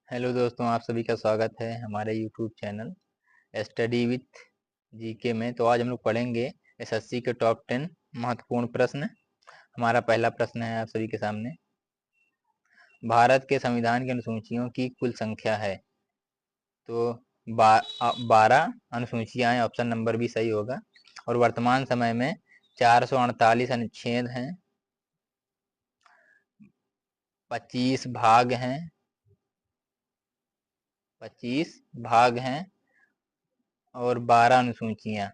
Hello दोस्तों, आप सभी का स्वागत है हमारे YouTube channel study with GK में। तो आज हम लोग पढ़ेंगे एसएससी के टॉप 10 महत्वपूर्ण प्रश्न। हमारा पहला प्रश्न है आप सभी के सामने, भारत के संविधान की अनुसूचियों की कुल संख्या है। तो 12 अनुसूचियां हैं, ऑप्शन नंबर भी सही होगा। और वर्तमान समय में 448 अनुच्छेद हैं, 25 भाग हैं, 25 भाग हैं और 12 अनुसूचियां।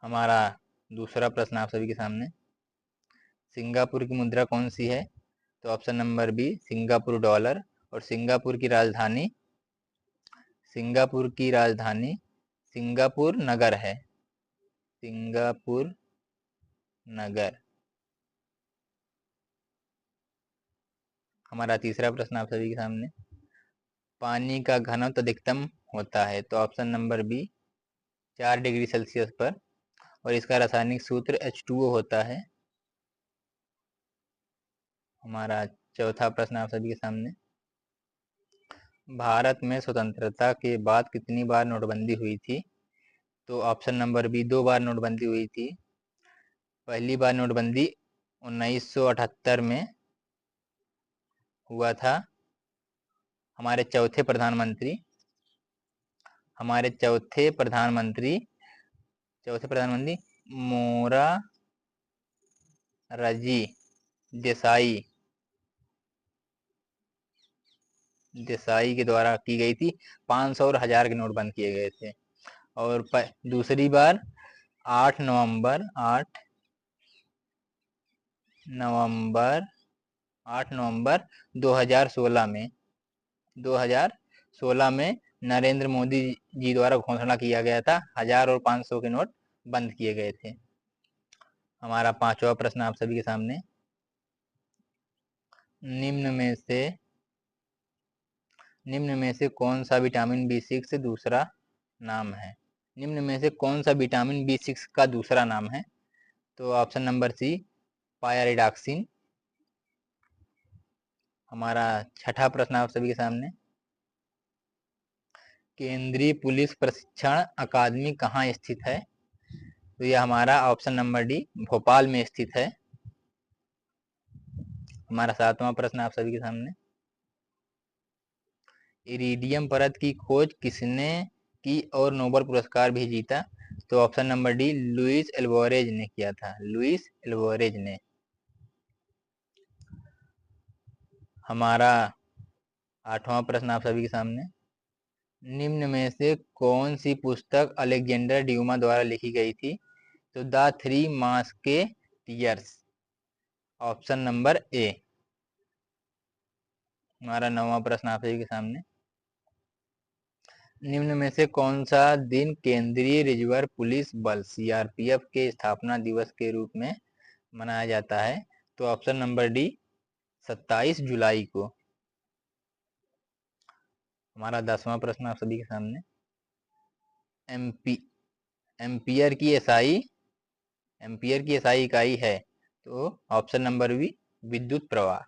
हमारा दूसरा प्रश्न आप सभी के सामने, सिंगापुर की मुद्रा कौन सी है? तो option number B Singapore dollar. और सिंगापुर की राजधानी सिंगापुर नगर है, सिंगापुर नगर। हमारा तीसरा प्रश्न आप सभी के सामने, पानी का घनत्व अधिकतम होता है। तो option number B 4 degree Celsius पर, और इसका रासायनिक सूत्र H2O होता है। हमारा चौथा प्रश्न आप सभी के सामने, भारत में स्वतंत्रता के बाद कितनी बार नोटबंदी हुई थी? तो ऑप्शन नंबर बी 2 बार नोटबंदी हुई थी। पहली बार नोटबंदी 1978 में हुआ था। हमारे चौथे प्रधानमंत्री मोरा रजी देसाई के द्वारा की गई थी। 500 और 1000 के नोट बंद किए गए थे। और दूसरी बार 8 नवंबर 2016 में नरेंद्र मोदी जी द्वारा घोषणा किया गया था। 1000 और 500 के नोट बंद किए गए थे। हमारा पांचवा प्रश्न आप सभी के सामने, निम्न में से कौन सा विटामिन B6 दूसरा नाम है? निम्न में से कौन सा विटामिन B6 का दूसरा नाम है? तो ऑप्शन नंबर सी पायरिडॉक्सिन। हमारा छठा प्रश्न आप सभी के सामने, केंद्रीय पुलिस प्रशिक्षण अकादमी कहाँ स्थित है? तो यह हमारा ऑप्शन नंबर डी भोपाल में स्थित है। हमारा सातवां प्रश्न आप सभी के सामने, इरिडियम परत की खोज किसने की और नोबेल पुरस्कार भी जीता? तो option number D Luis Alvarez ने किया था, लुइस एल्वारेज ने। हमारा आठवां प्रश्न आप सभी के सामने, निम्न में से कौन सी पुस्तक अलेक्जेंडर ड्यूमा द्वारा लिखी गई थी? तो the 3 musketeers, option number A. हमारा नौवां प्रश्न आप सभी के सामने, निम्न में से कौन सा दिन केंद्रीय रिजर्व पुलिस बल CRPF के स्थापना दिवस के रूप में मनाया जाता है? तो ऑप्शन नंबर डी 27 जुलाई को। हमारा 10वां प्रश्न आप सभी के सामने, एम्पियर की एसआई इकाई है? तो ऑप्शन नंबर बी विद्युत प्रवाह।